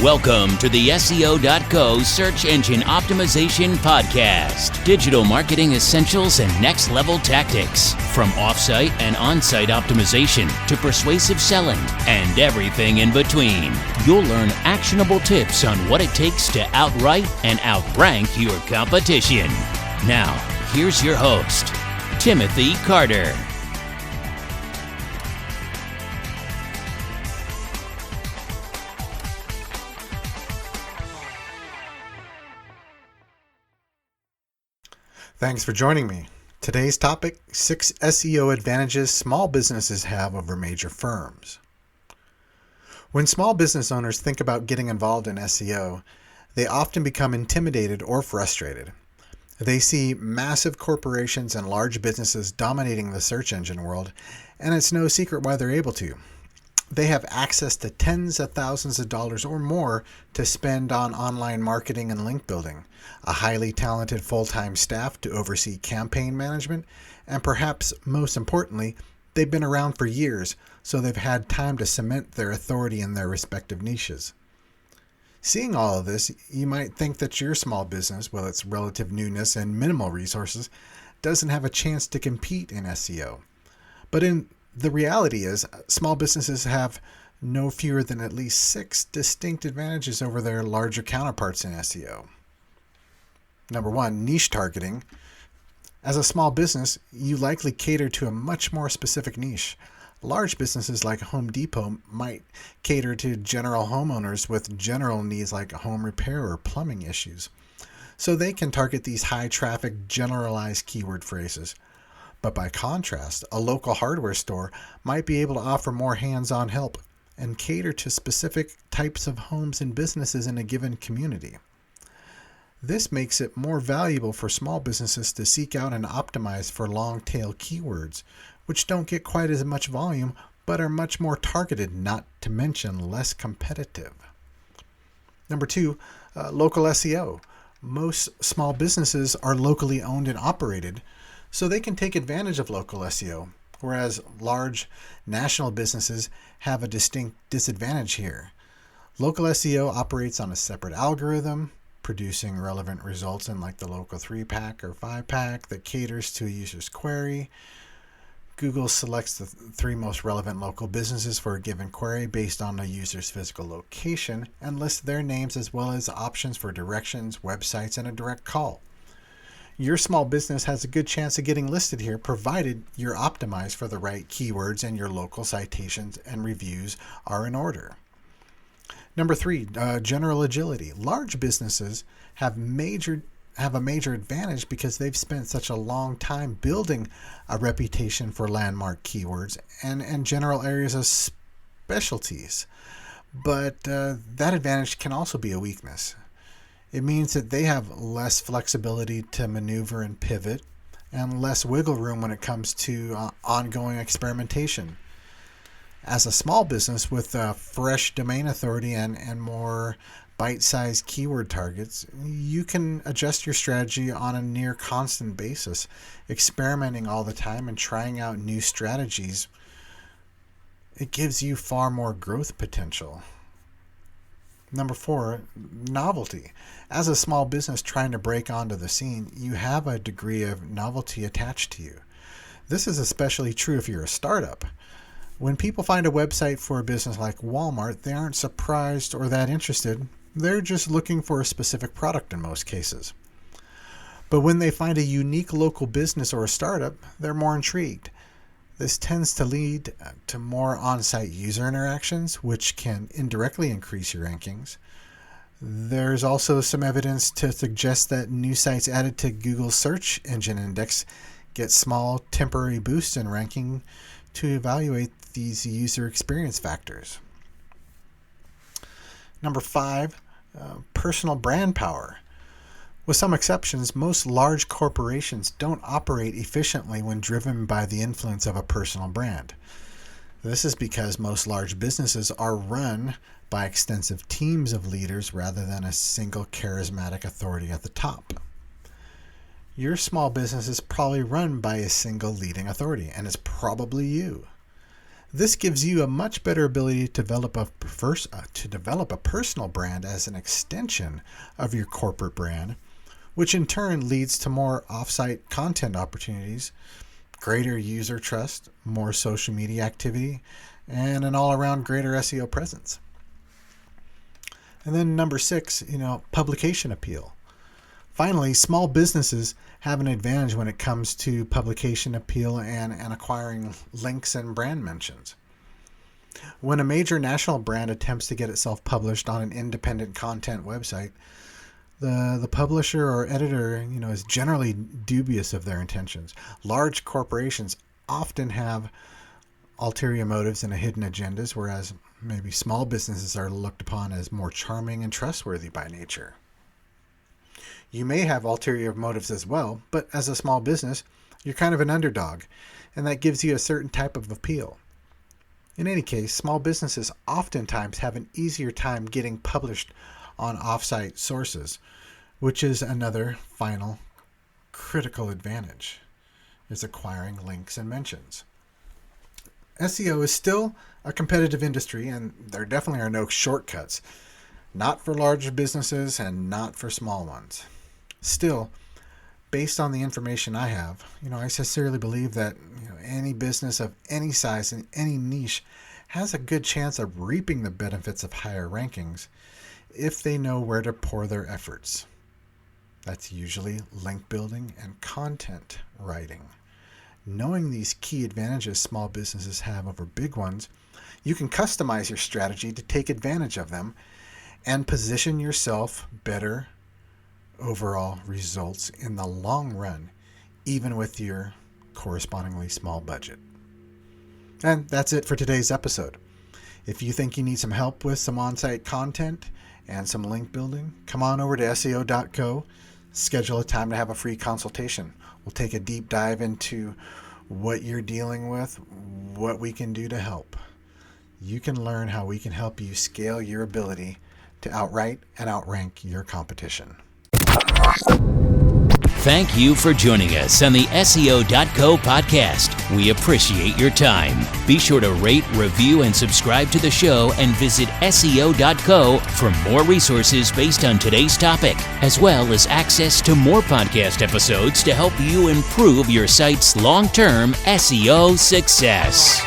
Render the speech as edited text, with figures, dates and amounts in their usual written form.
Welcome to the SEO.co Search Engine Optimization Podcast. Digital marketing essentials and next level tactics. From offsite and on-site optimization to persuasive selling and everything in between. You'll learn actionable tips on what it takes to outright and outrank your competition. Now, here's your host, Timothy Carter. Thanks for joining me. Today's topic, 6 SEO advantages small businesses have over major firms. When small business owners think about getting involved in SEO, they often become intimidated or frustrated. They see massive corporations and large businesses dominating the search engine world, and it's no secret why they're able to. They have access to tens of thousands of dollars or more to spend on online marketing and link building, a highly talented full-time staff to oversee campaign management, and perhaps most importantly, they've been around for years, so they've had time to cement their authority in their respective niches. Seeing all of this, you might think that your small business, with its relative newness and minimal resources, doesn't have a chance to compete in SEO. But the reality is, small businesses have no fewer than at least 6 distinct advantages over their larger counterparts in SEO. Number 1, niche targeting. As a small business, you likely cater to a much more specific niche. Large businesses like Home Depot might cater to general homeowners with general needs like home repair or plumbing issues. So they can target these high-traffic, generalized keyword phrases. But by contrast, a local hardware store might be able to offer more hands-on help and cater to specific types of homes and businesses in a given community. This makes it more valuable for small businesses to seek out and optimize for long-tail keywords, which don't get quite as much volume but are much more targeted, not to mention less competitive. Number 2, local SEO. Most small businesses are locally owned and operated, so they can take advantage of local SEO, whereas large national businesses have a distinct disadvantage here. Local SEO operates on a separate algorithm, producing relevant results in like the local 3-pack or 5-pack that caters to a user's query. Google selects the 3 most relevant local businesses for a given query based on a user's physical location and lists their names as well as options for directions, websites, and a direct call. Your small business has a good chance of getting listed here, provided you're optimized for the right keywords and your local citations and reviews are in order. Number 3, general agility. Large businesses have a major advantage because they've spent such a long time building a reputation for landmark keywords and general areas of specialties. But that advantage can also be a weakness. It means that they have less flexibility to maneuver and pivot and less wiggle room when it comes to ongoing experimentation. As a small business with fresh domain authority and more bite-sized keyword targets, you can adjust your strategy on a near constant basis, experimenting all the time and trying out new strategies. It gives you far more growth potential. Number 4, novelty. As a small business trying to break onto the scene, you have a degree of novelty attached to you. This is especially true if you're a startup. When people find a website for a business like Walmart, they aren't surprised or that interested. They're just looking for a specific product in most cases. But when they find a unique local business or a startup, they're more intrigued. This tends to lead to more on-site user interactions, which can indirectly increase your rankings. There's also some evidence to suggest that new sites added to Google's search engine index get small temporary boosts in ranking to evaluate these user experience factors. Number 5, personal brand power. With some exceptions, most large corporations don't operate efficiently when driven by the influence of a personal brand. This is because most large businesses are run by extensive teams of leaders rather than a single charismatic authority at the top. Your small business is probably run by a single leading authority, and it's probably you. This gives you a much better ability to develop a personal brand as an extension of your corporate brand, which in turn leads to more off-site content opportunities, greater user trust, more social media activity, and an all-around greater SEO presence. And then number 6, publication appeal. Finally, small businesses have an advantage when it comes to publication appeal and acquiring links and brand mentions. When a major national brand attempts to get itself published on an independent content website, the publisher or editor, is generally dubious of their intentions. Large corporations often have ulterior motives and hidden agendas, whereas maybe small businesses are looked upon as more charming and trustworthy by nature. You may have ulterior motives as well, but as a small business, you're kind of an underdog, and that gives you a certain type of appeal. In any case, small businesses oftentimes have an easier time getting published on off-site sources, which is another final critical advantage, is acquiring links and mentions. SEO is still a competitive industry, and there definitely are no shortcuts, not for large businesses and not for small ones. Still, based on the information I have, I sincerely believe that any business of any size in any niche has a good chance of reaping the benefits of higher rankings if they know where to pour their efforts. That's usually link building and content writing. Knowing these key advantages small businesses have over big ones, you can customize your strategy to take advantage of them and position yourself better overall results in the long run, even with your correspondingly small budget. And that's it for today's episode. If you think you need some help with some on-site content and some link building, come on over to SEO.co, schedule a time to have a free consultation. We'll take a deep dive into what you're dealing with, what we can do to help. You can learn how we can help you scale your ability to outwrite and outrank your competition. Thank you for joining us on the SEO.co podcast. We appreciate your time. Be sure to rate, review, and subscribe to the show, and visit SEO.co for more resources based on today's topic, as well as access to more podcast episodes to help you improve your site's long-term SEO success.